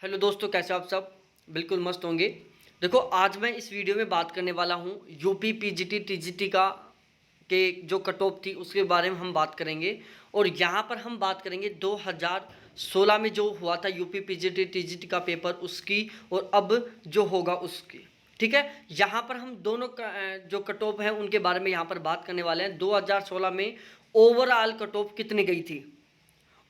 Hello दोस्तों, कैसे हो आप सब? बिल्कुल मस्त होंगे। देखो, आज मैं इस वीडियो में बात करने वाला हूँ यूपी पीजीटी टीजीटी का के जो कट ऑफ थी उसके बारे में हम बात करेंगे। और यहाँ पर हम बात करेंगे 2016 में जो हुआ था यूपी पीजीटी टीजीटी का पेपर उसकी, और अब जो होगा उसकी। ठीक है, यहाँ पर हम दोनों का जो कट ऑफ है उनके बारे में यहाँ पर बात करने वाले हैं। 2016 में ओवरऑल कट ऑफ कितनी गई थी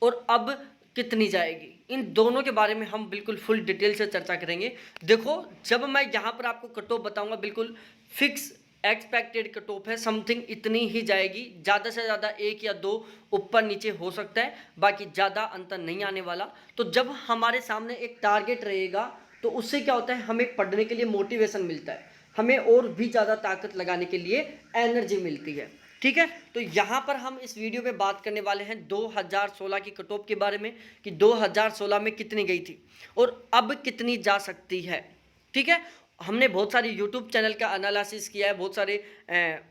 और अब कितनी जाएगी, इन दोनों के बारे में हम बिल्कुल फुल डिटेल से चर्चा करेंगे। देखो, जब मैं यहाँ पर आपको कट ऑफ बताऊंगा बिल्कुल फिक्स एक्सपेक्टेड कट ऑफ है, समथिंग इतनी ही जाएगी। ज़्यादा से ज़्यादा एक या दो ऊपर नीचे हो सकता है, बाकी ज़्यादा अंतर नहीं आने वाला। तो जब हमारे सामने एक टारगेट रहेगा तो उससे क्या होता है, हमें पढ़ने के लिए मोटिवेशन मिलता है, हमें और भी ज़्यादा ताकत लगाने के लिए एनर्जी मिलती है। ठीक है, तो यहाँ पर हम इस वीडियो में बात करने वाले हैं 2016 की कट ऑफ के बारे में कि 2016 में कितनी गई थी और अब कितनी जा सकती है। ठीक है, हमने बहुत सारे यूट्यूब चैनल का एनालिसिस किया है, बहुत सारे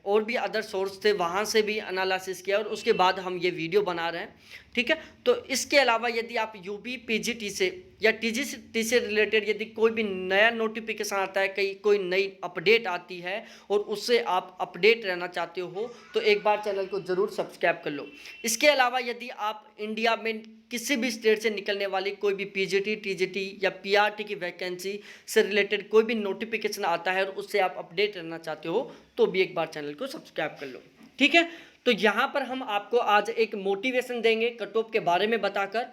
और भी अदर सोर्स थे वहाँ से भी एनालिसिस किया और उसके बाद हम ये वीडियो बना रहे हैं। ठीक है, तो इसके अलावा यदि आप यूपी पीजीटी से या टीजीटी से रिलेटेड यदि कोई भी नया नोटिफिकेशन आता है, कहीं कोई नई अपडेट आती है और उससे आप अपडेट रहना चाहते हो तो एक बार चैनल को ज़रूर सब्सक्राइब कर लो। इसके अलावा यदि आप इंडिया में किसी भी स्टेट से निकलने वाली कोई भी पीजीटी टीजीटी या पीआरटी की वैकेंसी से रिलेटेड कोई भी नोटिफिकेशन आता है और उससे आप अपडेट रहना चाहते हो तो भी एक बार चैनल को सब्सक्राइब कर लो। ठीक है, तो यहाँ पर हम आपको आज एक मोटिवेशन देंगे कट ऑफ के बारे में बताकर।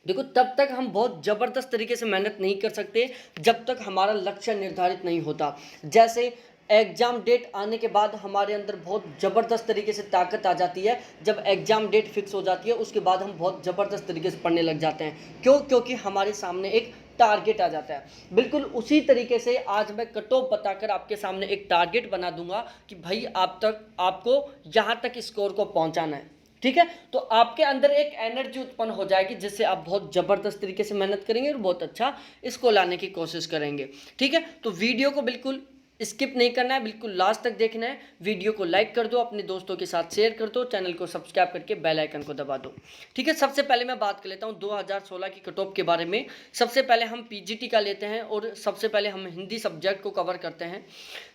देखो, तब तक हम बहुत ज़बरदस्त तरीके से मेहनत नहीं कर सकते जब तक हमारा लक्ष्य निर्धारित नहीं होता। जैसे एग्ज़ाम डेट आने के बाद हमारे अंदर बहुत ज़बरदस्त तरीके से ताकत आ जाती है, जब एग्ज़ाम डेट फिक्स हो जाती है उसके बाद हम बहुत ज़बरदस्त तरीके से पढ़ने लग जाते हैं। क्यों? क्योंकि हमारे सामने एक टारगेट आ जाता है। बिल्कुल उसी तरीके से आज मैं कट ऑफ बताकर आपके सामने एक टारगेट बना दूंगा कि भाई आपको यहाँ तक स्कोर को पहुँचाना है। ठीक है, तो आपके अंदर एक एनर्जी उत्पन्न हो जाएगी जिससे आप बहुत ज़बरदस्त तरीके से मेहनत करेंगे और बहुत अच्छा इसको लाने की कोशिश करेंगे। ठीक है, तो वीडियो को बिल्कुल स्किप नहीं करना है, बिल्कुल लास्ट तक देखना है। वीडियो को लाइक कर दो, अपने दोस्तों के साथ शेयर कर दो, चैनल को सब्सक्राइब करके बेल आइकन को दबा दो। ठीक है, सबसे पहले मैं बात कर लेता हूँ 2016 की कट ऑफ के बारे में। सबसे पहले हम पीजीटी का लेते हैं और सबसे पहले हम हिंदी सब्जेक्ट को कवर करते हैं।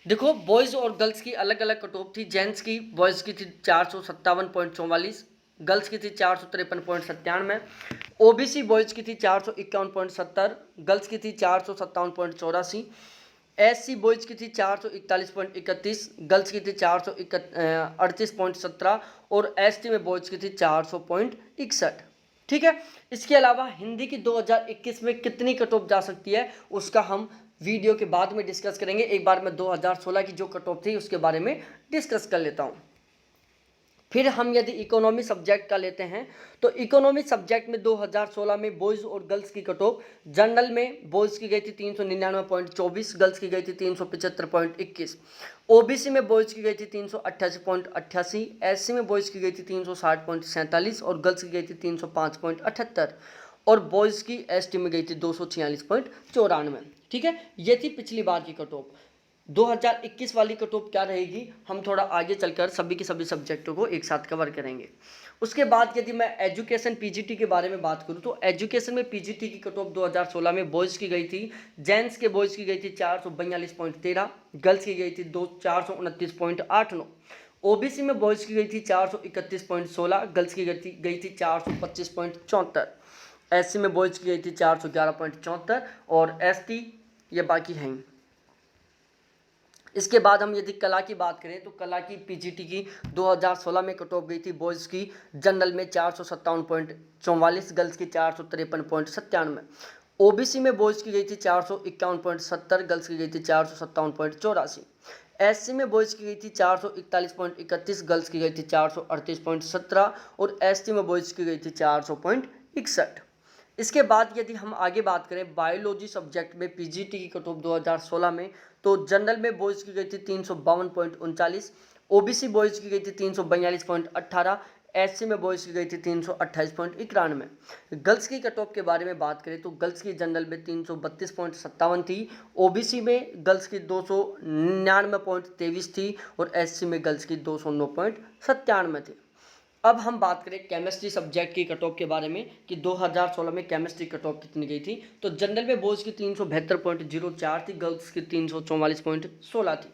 देखो, बॉयज़ और गर्ल्स की अलग अलग कट ऑफ थी। जेंट्स की बॉयज़ की थी 457.44, गर्ल्स की थी 453.97, ओबीसी बॉयज़ की थी 451.70, गर्ल्स की थी 457.84, एससी बॉयज़ की थी 441.31, गर्ल्स की थी 438.17 और एसटी में बॉयज़ की थी 400.61। ठीक है, इसके अलावा हिंदी की 2021 में कितनी कट ऑफ जा सकती है उसका हम वीडियो के बाद में डिस्कस करेंगे। एक बार मैं 2016 की जो कट ऑफ थी उसके बारे में डिस्कस कर लेता हूँ। फिर हम यदि इकोनॉमी सब्जेक्ट का लेते हैं तो इकोनॉमी सब्जेक्ट में 2016 में बॉयज़ और गर्ल्स की कट ऑफ, जनरल में बॉयज़ की गई थी 399.24, गर्ल्स की गई थी 375.21, ओबीसी में बॉयज़ की गई थी 388.88, एससी में बॉयज़ की गई थी 360.47 और गर्ल्स की गई थी 305.78 और बॉयज़ की एसटी में गई थी 246.94। ठीक है, ये थी पिछली बार की कट ऑफ। 2021 वाली कट ऑफ क्या रहेगी हम थोड़ा आगे चलकर सभी के सभी सब्जेक्टों को एक साथ कवर करेंगे। उसके बाद यदि मैं एजुकेशन पीजीटी के बारे में बात करूं तो एजुकेशन में पीजीटी की कट ऑफ 2016 में बॉयज़ की गई थी, जेंट्स के बॉयज़ की गई थी 442.13, गर्ल्स की गई थी 429.89, ओबीसी में बॉयज़ की गई थी 431.16, गर्ल्स की गई थी 425.74, एससी में बॉयज़ की गई थी 411.74 और एसटी ये बाकी हैं। इसके बाद हम यदि कला की बात करें तो कला की पीजीटी की 2016 में कट ऑफ गई थी बॉयज़ की, जनरल में 457.44, गर्ल्स की 453.97, ओबीसी में बॉयज़ की गई थी 451.70, गर्ल्स की गई थी 457.84, एससी में बॉयज़ की गई थी 441.31, गर्ल्स की गई थी 438.17 और एसटी में बॉयज़ की गई थी 400.61। इसके बाद यदि हम आगे बात करें बायोलॉजी सब्जेक्ट में पीजीटी की कट ऑफ 2016 में तो जनरल में बॉयज़ की गई थी 352.39, ओबीसी बॉयज़ की गई थी 342.18, एससी में बॉयज़ की गई थी 328.91। गर्ल्स की कट ऑफ के बारे में बात करें तो गर्ल्स की जनरल में 332.57 थी, ओबीसी में गर्ल्स की 299.23 थी और एससी में गर्ल्स की 209.97 थी। अब हम बात करें केमिस्ट्री सब्जेक्ट की कट ऑफ के बारे में कि 2016 में केमिस्ट्री कट ऑफ कितनी गई थी। तो जनरल में बॉयज़ की 372.04 थी, गर्ल्स की 344.16 थी।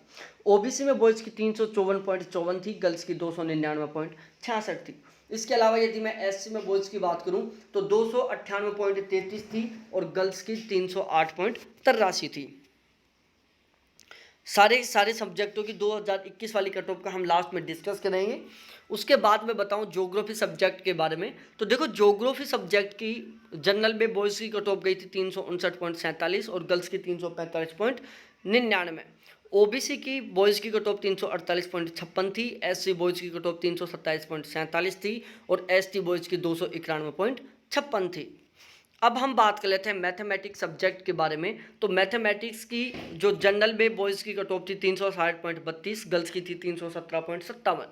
ओबीसी में बॉयज़ की 354.54 थी, गर्ल्स की 299.66 थी। इसके अलावा यदि मैं एससी में बॉयज़ की बात करूं तो 298.33 थी और गर्ल्स की 308.83 थी। सारे सब्जेक्टों की 2021 वाली कट ऑफ का हम लास्ट में डिस्कस करेंगे। उसके बाद मैं बताऊं ज्योग्राफी सब्जेक्ट के बारे में। तो देखो ज्योग्राफी सब्जेक्ट की जनरल में बॉयज़ की कट ऑफ गई थी 359.47 और गर्ल्स की 345.99। ओबीसी की बॉयज़ की कट ऑफ 348.56 थी, एससी बॉयज़ की कट ऑफ 327.47 थी और एसटी बॉयज़ की 291.56 थी। अब हम बात कर लेते हैं मैथमेटिक्स सब्जेक्ट के बारे में। तो मैथमेटिक्स की जो जनरल में बॉयज़ की कट ऑफ थी 360.32, गर्ल्स की थी 317.57।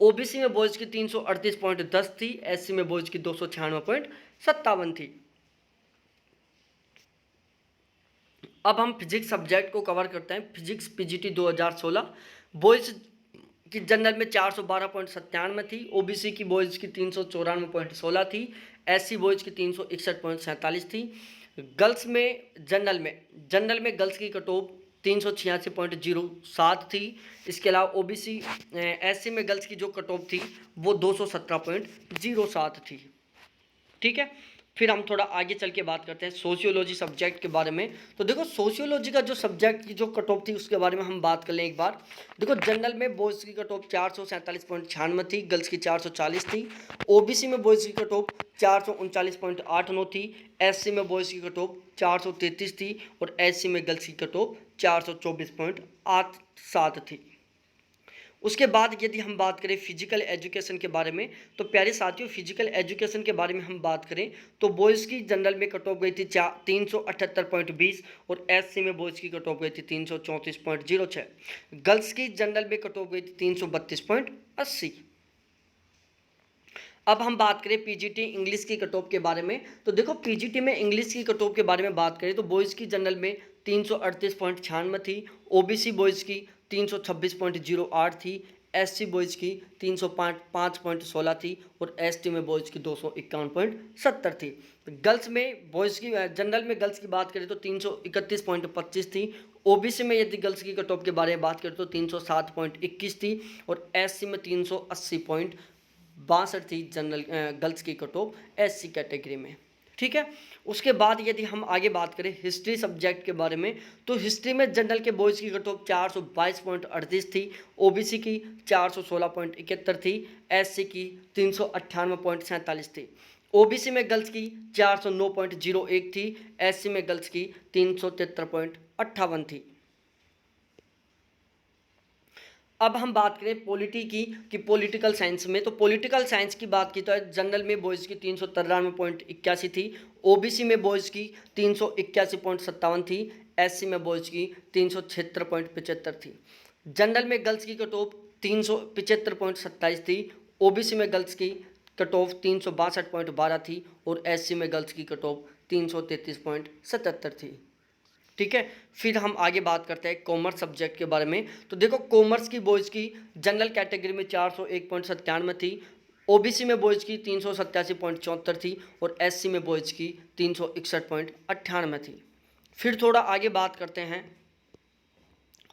ओबीसी में बॉयज़ की 338.10 थी, एससी में बॉयज़ की 296.57 थी। अब हम फिजिक्स सब्जेक्ट को कवर करते हैं। फिजिक्स पीजीटी 2016 बॉयज़ की जनरल में 412.97 थी, ओबीसी की बॉयज़ की 394.16 थी, एससी बॉयज़ की 361.47 थी। गर्ल्स में जनरल में गर्ल्स की कट ऑफ 386.07 थी। इसके अलावा ओबीसी एससी में गर्ल्स की जो कट ऑफ थी वो 217.07 थी। ठीक है, फिर हम थोड़ा आगे चल के बात करते हैं सोशियोलॉजी सब्जेक्ट के बारे में। तो देखो सोशियोलॉजी का जो सब्जेक्ट की जो कट ऑफ थी उसके बारे में हम बात कर लें एक बार। देखो जनरल में बॉयज़ की कट ऑफ 447.96 थी, गर्ल्स की 440 थी। ओबीसी में बॉयज़ की कट ऑफ 439.89 थी, एससी में बॉयज़ की कट ऑफ 433 थी और एससी में गर्ल्स की कट ऑफ 424.87 थी। उसके बाद यदि हम बात करें फिजिकल एजुकेशन के बारे में, तो प्यारे साथियों फिजिकल एजुकेशन के बारे में हम बात करें तो बॉयज़ की जनरल में कट ऑफ गई थी 378.20 और एससी में बॉयज़ की कट ऑफ गई थी 334.06। गर्ल्स की जनरल में कट ऑफ गई थी 332.80। अब हम बात करें पीजीटी इंग्लिश की कट ऑफ के बारे में। तो देखो पीजीटी में इंग्लिश की कट ऑफ के बारे में बात करें तो बॉयज़ की जनरल में 338.96 थी, ओबीसी बॉयज़ की 326.08 थी, एससी बॉयज़ की 305.16 थी और एसटी में बॉयज़ की 251.70 थी। गर्ल्स में बॉयज़ की जनरल में गर्ल्स की बात करें तो 331.25 थी, ओबीसी में यदि गर्ल्स की कट ऑफ के बारे में बात करें तो 307.21 थी और एससी में 380.62 थी जनरल गर्ल्स की कट ऑफ एससी कैटेगरी में। ठीक है, उसके बाद यदि हम आगे बात करें हिस्ट्री सब्जेक्ट के बारे में तो हिस्ट्री में जनरल के बॉयज़ की कट ऑफ 422.38 थी, ओबीसी की 416.71 थी, एससी की 398.47 थी। ओबीसी में गर्ल्स की 409.01 थी, एससी में गर्ल्स की 373.58 थी। अब हम बात करें पॉलिटी की कि पॉलिटिकल साइंस में, तो पॉलिटिकल साइंस की बात की तो जनरल में बॉयज़ की 393.81 थी, ओबीसी में बॉयज़ की 381.57 थी, एससी में बॉयज़ की 376.75 थी। जनरल में गर्ल्स की कट ऑफ 375.27 थी, ओबीसी में गर्ल्स की कट ऑफ 362.12 थी और एससी में गर्ल्स की कट ऑफ 333.77 थी। ठीक है, फिर हम आगे बात करते हैं कॉमर्स सब्जेक्ट के बारे में। तो देखो कॉमर्स की बॉयज़ की जनरल कैटेगरी में 401.97 थी, ओबीसी में बॉयज़ की 387.74 थी और एससी में बॉयज़ की 361.98 थी। फिर थोड़ा आगे बात करते हैं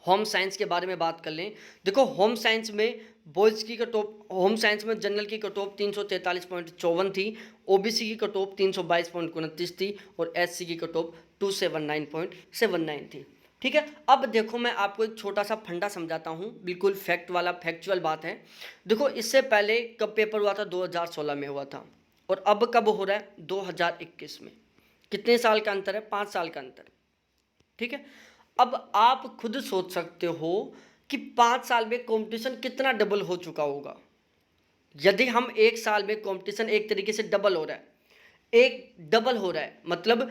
होम साइंस के बारे में बात कर लें। देखो होम साइंस में बॉयज़ की कट ऑफ होम साइंस में जनरल की कट ऑफ 343.54 थी, ओबीसी की कट ऑफ 322.29 थी और एससी की कट ऑफ 279.79 थी। ठीक है, अब देखो मैं आपको एक छोटा सा फंडा समझाता हूँ, बिल्कुल फैक्ट वाला फैक्चुअल बात है। देखो इससे पहले कब पेपर हुआ था, 2016 में हुआ था और अब कब हो रहा है, 2021 में। कितने साल का अंतर है, 5 साल का अंतर। ठीक है, अब आप खुद सोच सकते हो कि 5 साल में कंपटीशन कितना डबल हो चुका होगा। यदि हम एक साल में कंपटीशन एक तरीके से डबल हो रहा है, एक डबल हो रहा है मतलब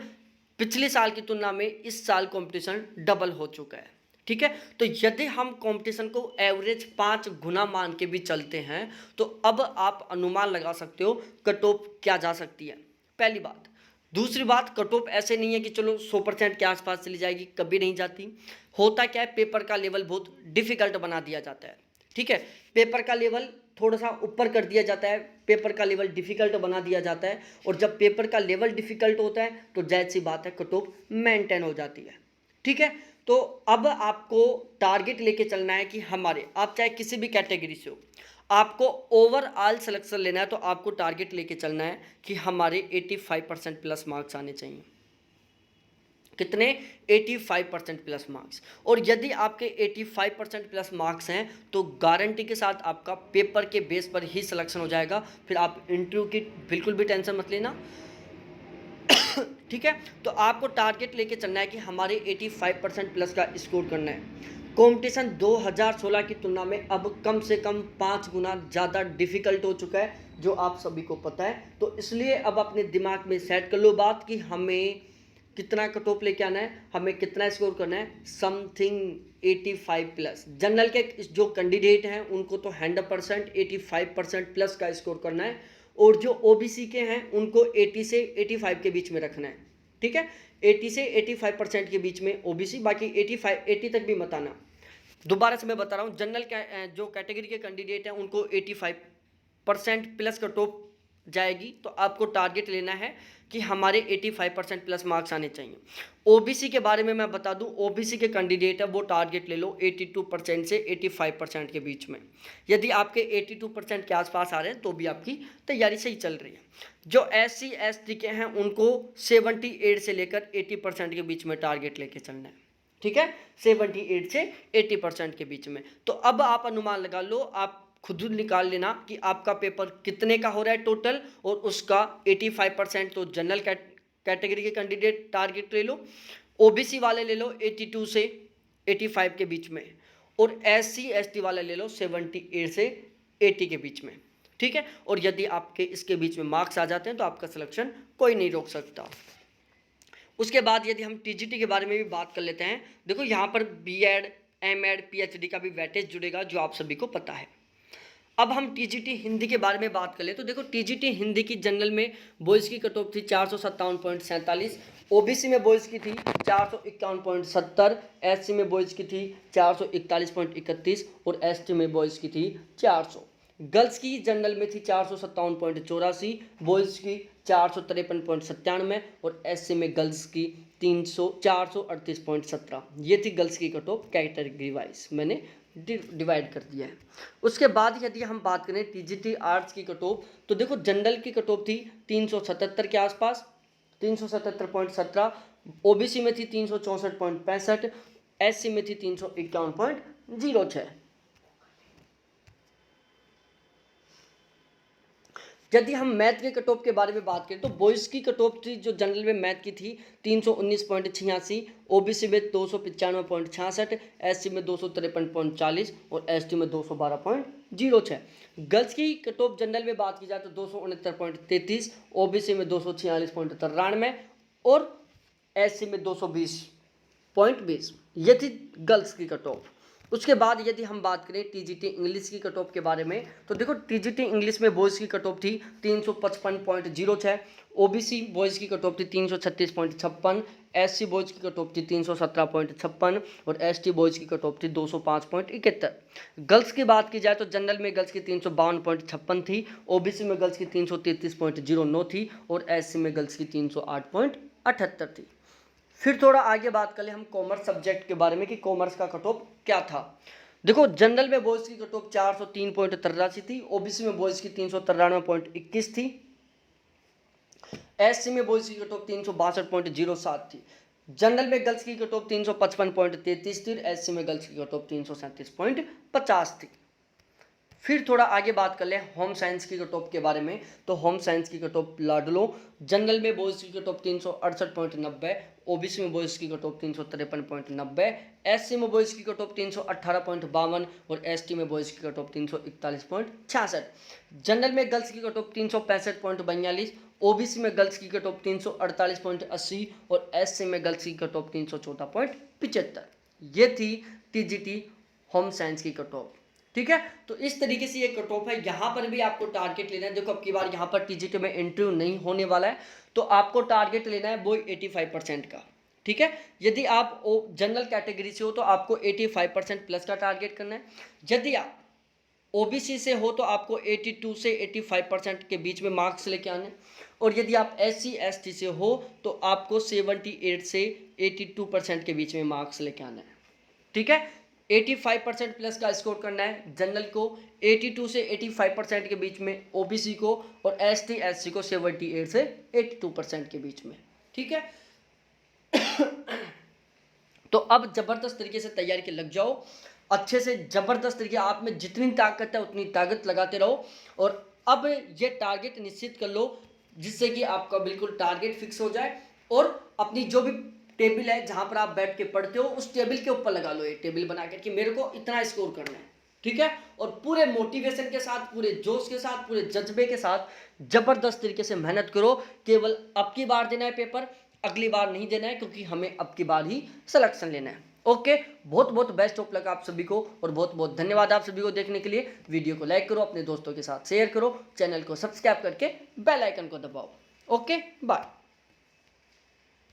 पिछले साल की तुलना में इस साल कंपटीशन डबल हो चुका है। ठीक है, तो यदि हम कंपटीशन को एवरेज 5 गुना मान के भी चलते हैं तो अब आप अनुमान लगा सकते हो कट ऑफ क्या जा सकती है, पहली बात। दूसरी बात, कट ऑफ ऐसे नहीं है कि चलो 100% के आसपास चली जाएगी, कभी नहीं जाती। होता क्या है, पेपर का लेवल बहुत डिफिकल्ट बना दिया जाता है। ठीक है, पेपर का लेवल थोड़ा सा ऊपर कर दिया जाता है, पेपर का लेवल डिफ़िकल्ट बना दिया जाता है, और जब पेपर का लेवल डिफ़िकल्ट होता है तो जाहिर सी बात है कट ऑफ मेंटेन हो जाती है। ठीक है, तो अब आपको टारगेट लेके चलना है कि हमारे, आप चाहे किसी भी कैटेगरी से हो, आपको ओवरऑल सिलेक्शन लेना है, तो आपको टारगेट लेके चलना है कि हमारे 85% प्लस मार्क्स आने चाहिए। कितने? 85% प्लस मार्क्स। और यदि आपके 85% प्लस मार्क्स हैं तो गारंटी के साथ आपका पेपर के बेस पर ही सिलेक्शन हो जाएगा, फिर आप इंटरव्यू की बिल्कुल भी टेंशन मत लेना। ठीक है, तो आपको टारगेट लेके चलना है कि हमारे 85% प्लस का स्कोर करना है। कंपटीशन 2016 की तुलना में अब कम से कम 5 गुना ज़्यादा डिफिकल्ट हो चुका है, जो आप सभी को पता है। तो इसलिए अब अपने दिमाग में सेट कर लो बात कि हमें कितना कट ऑफ लेके आना है, हमें कितना स्कोर करना है, समथिंग 85 प्लस। जनरल के जो कैंडिडेट हैं उनको तो 100% 85% प्लस का स्कोर करना है, और जो ओबीसी के हैं उनको 80 से 85 के बीच में रखना है। ठीक है, 80 से 85% के बीच में ओबीसी, बाकी 80 तक भी मत आना। दोबारा से मैं बता रहा हूँ, जनरल जो कैटेगरी के कैंडिडेट हैं उनको 85% प्लस कट ऑफ जाएगी, तो आपको टारगेट लेना है कि हमारे 85% प्लस मार्क्स आने चाहिए। ओबीसी के बारे में मैं बता दूं, ओबीसी के कैंडिडेट है वो टारगेट ले लो 82% से 85% के बीच में। यदि आपके 82% के आसपास आ रहे हैं तो भी आपकी तैयारी सही चल रही है। जो SC ST के हैं उनको 78 से लेकर 80% के बीच में टारगेट लेके चलना है। ठीक है, 78 से 80% के बीच में। तो अब आप अनुमान लगा लो, आप खुद निकाल लेना कि आपका पेपर कितने का हो रहा है टोटल, और उसका 85% तो जनरल कैटेगरी के कैंडिडेट टारगेट ले लो, ओबीसी वाले ले लो 82 से 85 के बीच में, और SC ST वाले ले लो 78 से 80 के बीच में। ठीक है, और यदि आपके इसके बीच में मार्क्स आ जाते हैं तो आपका सिलेक्शन कोई नहीं रोक सकता। उसके बाद यदि हम टीजीटी के बारे में भी बात कर लेते हैं, देखो यहाँ पर बीएड एमएड पीएचडी का भी वेटेज जुड़ेगा, जो आप सभी को पता है। अब हम टीजीटी हिंदी के बारे में बात कर ले तो देखो, टीजीटी हिंदी की जनरल में बॉयज़ की कट ऑफ थी 457.47, ओबीसी में बॉयज़ की थी 451.70, एससी में बॉयज़ की थी 441.31, और एसटी में बॉयज़ की थी 400। गर्ल्स की जनरल में थी 457.84, बॉयज़ की 453.97, और एससी में गर्ल्स की 438.17। ये थी गर्ल्स की कट ऑफ कैटेगरी वाइज, मैंने डिवाइड कर दिया है। उसके बाद यदि हम बात करें टीजीटी आर्ट्स की कट ऑफ, तो देखो जनरल की कट ऑफ थी 377 के आसपास, 377.17, ओबीसी में थी 364.65, एससी में थी 351.06। यदि हम मैथ के कट ऑफ के बारे में बात करें तो बॉयज़ की कट ऑफ थी जो जनरल में मैथ की थी 319.86, ओबीसी में 295.66, एससी में 253.40, और एसटी में 212.06। गर्ल्स की कट ऑफ जनरल में बात की जाए तो 269.33, ओबीसी में 246.93, और एससी में 220.20। ये थी गर्ल्स की कट ऑफ। उसके बाद यदि हम बात करें टीजीटी इंग्लिश की कट ऑफ के बारे में, तो देखो टीजीटी इंग्लिश में बॉयज़ की कट ऑफ थी 355.06, ओबीसी बॉयज़ की कट ऑफ थी 336.56, एससी बॉयज़ की कट ऑफ थी 317.56, और एसटी बॉयज़ की कट ऑफ थी 205.71। गर्ल्स की बात की जाए तो जनरल में गर्ल्स की 352.56 थी, ओबीसी में गर्ल्स की 333.09 थी, और एससी में गर्ल्स की 308.78 थी। फिर थोड़ा आगे बात कर ले हम कॉमर्स सब्जेक्ट के बारे में कि कॉमर्स का कट ऑफ क्या था। देखो जनरल में बॉयज़ की कट ऑफ 403.83 थी, ओबीसी में बॉयज़ की 393.21 थी, एससी में बॉयज़ की कट ऑफ 362.07 थी, जनरल में गर्ल्स की कट ऑफ 355.33 थी, एससी में गर्ल्स की कट ऑफ 337.50 थी। फिर थोड़ा आगे बात कर ले होम साइंस की कट ऑफ के बारे में, तो होम साइंस की कट ऑफ लाड लो। जनरल में बॉयज़ की कट ऑफ 368.90, ओबीसी में बॉयज़ की कट ऑफ 353.90, एससी में बॉयज़ की कट ऑफ 318.52, और एसटी में बॉयज़ की कट ऑफ 341.66। जनरल में गर्ल्स की कट ऑफ 365.42, ओबीसी में गर्ल्स की कट ऑफ 348.80, और एससी में गर्ल्स की कट ऑफ 314.75। ये थी टीजीटी होम साइंस की कट ऑफ। ठीक है, तो इस तरीके से ये कट ऑफ है। यहाँ पर भी आपको टारगेट लेना है। देखो अब की बार यहाँ पर टीजीटी में इंटरव्यू नहीं होने वाला है, तो आपको टारगेट लेना है वो 85% का। ठीक है, यदि आप जनरल कैटेगरी से हो तो आपको 85% प्लस का टारगेट करना है। यदि आप ओबीसी से हो तो आपको 82 से 85% के बीच में मार्क्स लेके आने, और यदि आप SC ST से हो तो आपको 78 से 82% के बीच में मार्क्स लेके आना है। ठीक है, 85% प्लस का स्कोर करना है जनरल को, 82 से 85% के बीच में ओबीसी को, और ST SC को 78 से 82% के बीच में। ठीक है, तो अब जबरदस्त तरीके से तैयारी के लग जाओ, अच्छे से जबरदस्त तरीके, आप में जितनी ताकत है उतनी ताकत लगाते रहो, और अब ये टारगेट निश्चित कर लो जिससे कि आपका बिल्कुल टारगेट फिक्स हो जाए, और अपनी जो भी टेबल है जहां पर आप बैठ के पढ़ते हो उस टेबल के ऊपर लगा लो ये टेबल बना करके मेरे को इतना स्कोर करना है। ठीक है, और पूरे मोटिवेशन के साथ, पूरे जोश के साथ, पूरे जज्बे के साथ जबरदस्त तरीके से मेहनत करो। केवल अब की बार देना है पेपर, अगली बार नहीं देना है, क्योंकि हमें अब की बार ही सिलेक्शन लेना है। ओके, बहुत बहुत बेस्ट ऑफ लक आप सभी को, और बहुत बहुत धन्यवाद आप सभी को देखने के लिए। वीडियो को लाइक करो, अपने दोस्तों के साथ शेयर करो, चैनल को सब्सक्राइब करके बेल आइकन को दबाओ। Okay, bye.